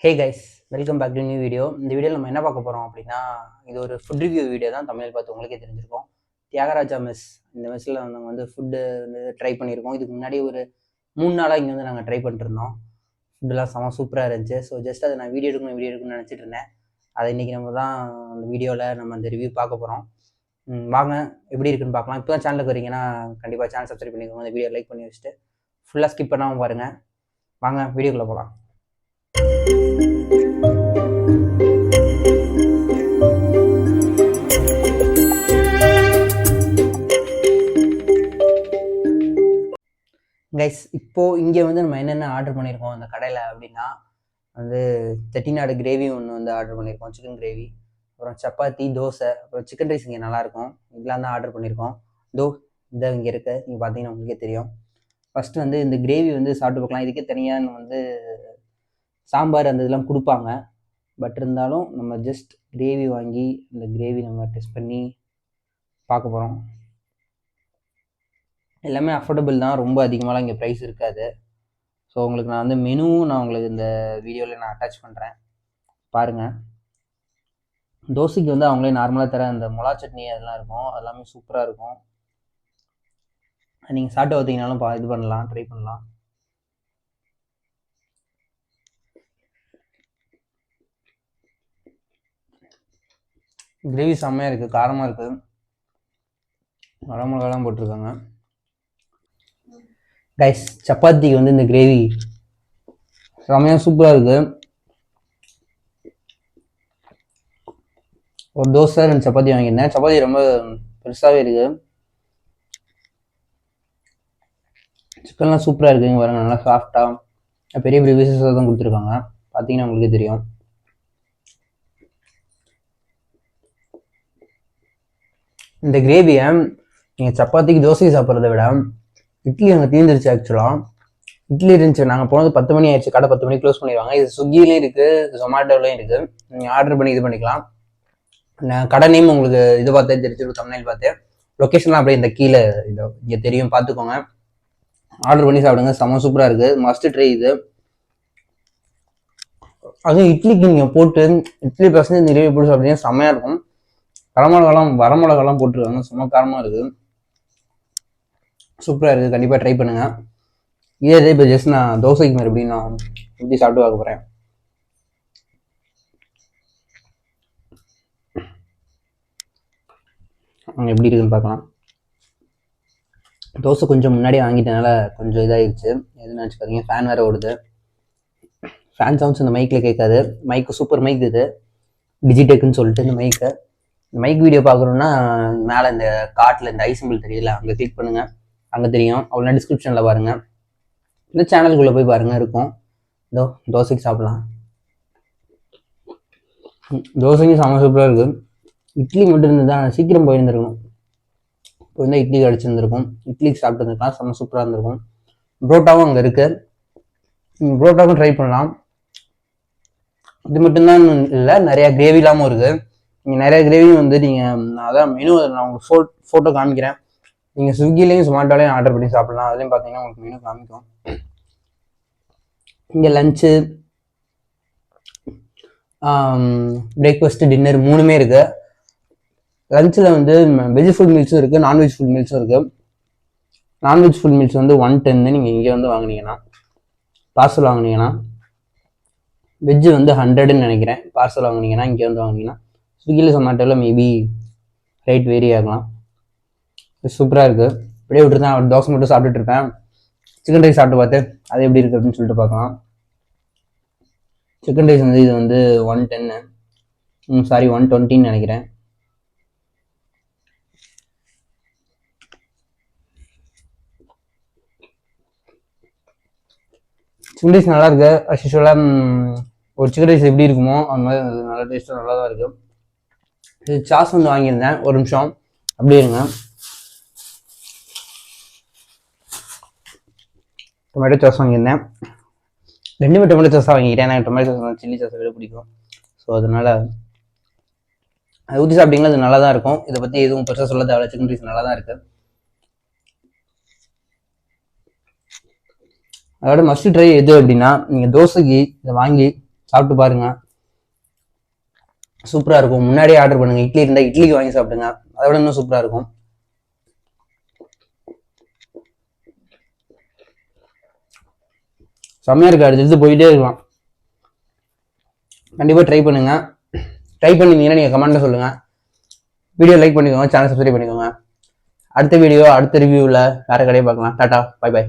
Hey guys, welcome back to new video. இந்த வீடியோவில் நம்ம என்ன பார்க்க போகிறோம் அப்படின்னா, இது ஒரு ஃபுட் ரிவ்யூ வீடியோ தான். தமிழில் பார்த்து உங்களுக்கே தெரிஞ்சிருக்கோம். தியாகராஜா மெஸ், இந்த மெஸ்ஸில் நாங்கள் வந்து ஃபுட்டு வந்து ட்ரை பண்ணியிருக்கோம். இதுக்கு முன்னாடி ஒரு 3 நாளாக இங்கே வந்து நாங்கள் ட்ரை பண்ணிருந்தோம். ஃபுட்டெல்லாம் செம சூப்பராக இருந்துச்சு. ஸோ ஜஸ்ட் அதை நான் வீடியோ எடுக்கணும்னு நினச்சிட்டு இருந்தேன். அதை இன்றைக்கி நம்ம தான் அந்த வீடியோவில் நம்ம அந்த ரிவ்யூ பார்க்க போகிறோம். வாங்க எப்படி இருக்குன்னு பார்க்கலாம். இப்போ தான் சேனலுக்கு வரீங்கன்னா கண்டிப்பாக சேனல் சப்ஸ்கிரைப் பண்ணிக்கோங்க. அந்த வீடியோ லைக் பண்ணி வச்சுட்டு ஃபுல்லாக ஸ்கிப் பண்ணாமல் பாருங்கள். வாங்க வீடியோக்குள்ளே போகலாம். கைஸ், இப்போது இங்கே வந்து நம்ம என்னென்ன ஆர்டர் பண்ணியிருக்கோம் அந்த கடையில் அப்படின்னா, வந்து செட்டிநாடு கிரேவி ஒன்று வந்து ஆர்டர் பண்ணியிருக்கோம், சிக்கன் கிரேவி. அப்புறம் சப்பாத்தி, தோசை, அப்புறம் சிக்கன் ரைஸ் இங்கே நல்லாயிருக்கும். இதெல்லாம் தான் ஆர்டர் பண்ணியிருக்கோம். இதை இங்கே இருக்குது, நீங்கள் பார்த்தீங்கன்னா உங்களுக்கே தெரியும். ஃபஸ்ட்டு வந்து இந்த கிரேவி வந்து சாப்பிட்டு பார்க்கலாம். இதுக்கே தனியாக வந்து சாம்பார் அந்த இதெல்லாம் கொடுப்பாங்க. பட் இருந்தாலும் நம்ம ஜஸ்ட் கிரேவி வாங்கி இந்த கிரேவி நம்ம டெஸ்ட் பண்ணி பார்க்க போகிறோம். எல்லாமே அஃபோர்டபுள் தான், ரொம்ப அதிகமாகலாம் இங்கே ப்ரைஸ் இருக்காது. ஸோ உங்களுக்கு நான் வந்து மெனுவும் நான் உங்களுக்கு இந்த வீடியோவில் நான் அட்டாச் பண்ணுறேன், பாருங்கள். தோசைக்கு வந்து அவங்களே நார்மலாக தர அந்த மிளகா சட்னி அதெல்லாம் இருக்கும், அதெல்லாமே சூப்பராக இருக்கும். நீங்கள் சாப்பிட்டு பார்த்தீங்கனாலும் இது பண்ணலாம், ட்ரை பண்ணலாம். கிரேவி செம்மையாக இருக்குது, காரமாக இருக்குது, வரமிளகாலாம் போட்டிருக்காங்க. கைஸ், சப்பாத்திக்கு வந்து இந்த கிரேவி செம்மையாக சூப்பராக இருக்குது. ஒரு தோசை 2 சப்பாத்தி வாங்கியிருந்தேன். சப்பாத்தி ரொம்ப பெருசாகவே இருக்குது. சிக்கன்லாம் சூப்பராக இருக்குங்க, பாருங்க, நல்லா சாஃப்டாக பெரிய பெரிய பீசஸாக தான் கொடுத்துருக்காங்க. பார்த்தீங்கன்னா உங்களுக்கே தெரியும். இந்த கிரேவியை நீங்கள் சப்பாத்திக்கு தோசைக்கு சாப்பிட்றத விட இட்லி அங்கே தீர்ந்துருச்சு. ஆக்சுவலாக இட்லி இருந்துச்சு, நாங்கள் போனது 10 மணி ஆயிடுச்சு, கடை 10 மணிக்கு க்ளோஸ் பண்ணிடுவாங்க. இது ஸ்விக்கிலையும் இருக்குது, ஜொமேட்டோலையும் இருக்குது. நீங்கள் ஆர்டர் பண்ணி இது பண்ணிக்கலாம். நான் கடை நேம் உங்களுக்கு இது பார்த்தே தெரிஞ்சிடும், தமிழில் பார்த்தேன். லொக்கேஷன்லாம் அப்படியே இந்த கீழே இங்கே தெரியும், பார்த்துக்கோங்க. ஆர்டர் பண்ணி சாப்பிடுங்க, செம்ம சூப்பராக இருக்குது, மஸ்ட் ட்ரை இது. அதுவும் இட்லிக்கு நீங்கள் போட்டு இட்லி பசங்க இந்த கிரேவி போட்டு சாப்பிட்டீங்கன்னா செம்மையாக இருக்கும். வரமிளகாலாம் போட்டுருக்காங்க, செம்ம காரமாக இருக்குது, சூப்பராக இருக்குது. கண்டிப்பாக ட்ரை பண்ணுங்கள். இதே இப்போ ஜஸ்ட் நான் தோசைக்கு மறுபடியும் நான் ஊற்றி சாப்பிட்டு பார்க்க போகிறேன். எப்படி இருக்குன்னு பார்க்கலாம். தோசை கொஞ்சம் முன்னாடி வாங்கிட்டனால கொஞ்சம் இதாகிடுச்சு, எதுன்னு நினச்சிக்காதீங்க. ஃபேன் வேறு ஓடுது, ஃபேன் சவுண்ட்ஸ் இந்த மைக்கில் கேட்காது. மைக்கு சூப்பர் மைக் இது, டிஜிடெக்குன்னு சொல்லிட்டு. இந்த மைக் வீடியோ பார்க்குறோன்னா மேலே இந்த காட்டில் இந்த ஐ சிம்பிள் தெரியல, அங்கே கிளிக் பண்ணுங்கள், அங்கே தெரியும். அவ்வளோ டிஸ்கிரிப்ஷனில் பாருங்கள், இந்த சேனலுக்குள்ளே போய் பாருங்கள், இருக்கும். தோசைக்கு சாப்பிட்லாம். தோசைக்கு செம்ம சூப்பராக இருக்குது. இட்லி மட்டும் இருந்து தான் சீக்கிரம் போயிருந்துருக்கணும், இப்போ வந்து இட்லி கிடச்சிருந்துருக்கும். இட்லிக்கு சாப்பிட்டு இருந்துருக்கலாம், செம்ம சூப்பராக இருந்திருக்கும். புரோட்டாவும் அங்கே இருக்குது, புரோட்டாவும் ட்ரை பண்ணலாம். இது மட்டும்தான் இல்லை, நிறையா கிரேவி இல்லாமல் இருக்குது. நீங்கள் நிறைய கிரேவி வந்து நீங்கள் அதான் மெனு நான் உங்களுக்கு ஃபோட்டோ காமிக்கிறேன். நீங்கள் ஸ்விக்கிலையும் ஜொமேட்டோலையும் ஆர்டர் பண்ணி சாப்பிட்லாம். அதுலேயும் பார்த்தீங்கன்னா உங்களுக்கு மெனு காமிக்கும். இங்கே லஞ்சு, பிரேக்ஃபாஸ்ட்டு, டின்னர் 3மே இருக்குது. லஞ்சில் வந்து வெஜ் ஃபுல் மீல்ஸும் இருக்குது, நான்வெஜ் ஃபுல் மீல்ஸும் இருக்குது. நான்வெஜ் ஃபுல் மீல்ஸ் வந்து 110 நீங்கள் இங்கே வந்து வாங்கினீங்கன்னா, பார்சல் வாங்கினீங்கன்னா. வெஜ்ஜு வந்து 100ன்னு நினைக்கிறேன், பார்சல் வாங்கினீங்கன்னா. இங்கே வந்து வாங்கினீங்கன்னா ஸ்விக்கியில் ஜொமேட்டோவில் மேபி ரேட் வேரி ஆகலாம். சூப்பராக இருக்குது. அப்படியே விட்டுருந்தேன், ஒரு தோசை மட்டும் சாப்பிட்டுட்டு இருப்பேன். சிக்கன் ரைஸ் சாப்பிட்டு பார்த்து அது எப்படி இருக்குது அப்படின்னு சொல்லிட்டு பார்க்கலாம். சிக்கன் ரைஸ் வந்து இது வந்து 110, 120ன்னு நினைக்கிறேன். சிக்கன் ரைஸ் நல்லா இருக்கு. யூஸ்வலாக ஒரு சிக்கன் ரைஸ் எப்படி இருக்குமோ அந்த மாதிரி நல்லா டேஸ்ட்டாக நல்லா தான் இருக்குது. இது சாஸ் வந்து வாங்கியிருந்தேன், ஒரு நிமிஷம் அப்படியே இருங்க. டொமேட்டோ சாஸ் வாங்கியிருந்தேன், 2 டொமேட்டோ சாஸ் வாங்கிக்கிறேன். எனக்கு டொமேட்டோ சாஸ் சில்லி சாஸ் விட பிடிக்கும். ஸோ அதனால் அது ஊற்றி சாப்பிட்டீங்களா, அது நல்லா தான் இருக்கும். இதை பற்றி எதுவும் பெருசாக சொல்ல தேவையில்ல, சிக்கன் ரைஸ் நல்லா தான் இருக்குது. அதோட மஸ்ட் ட்ரை எது அப்படின்னா, நீங்கள் தோசைக்கு இதை வாங்கி சாப்பிட்டு பாருங்க, சூப்பராக இருக்கும். முன்னாடியே ஆர்டர் பண்ணுங்க. இட்லி இருந்தால் இட்லிக்கு வாங்கி சாப்பிடுங்க, அதை விட இன்னும் சூப்பராக இருக்கும். செம்மையாக இருக்கு, அடுத்து போயிட்டே இருக்கலாம். கண்டிப்பாக ட்ரை பண்ணுங்க. ட்ரை பண்ணியிருந்தீங்கன்னா நீங்கள் கமெண்ட்டில் சொல்லுங்கள். வீடியோ லைக் பண்ணிக்கோங்க, சேனல் சப்ஸ்கிரைப் பண்ணிக்கோங்க. அடுத்த வீடியோ அடுத்த ரிவ்யூவில் வேறு கடையை பார்க்கலாம். Tata, bye bye.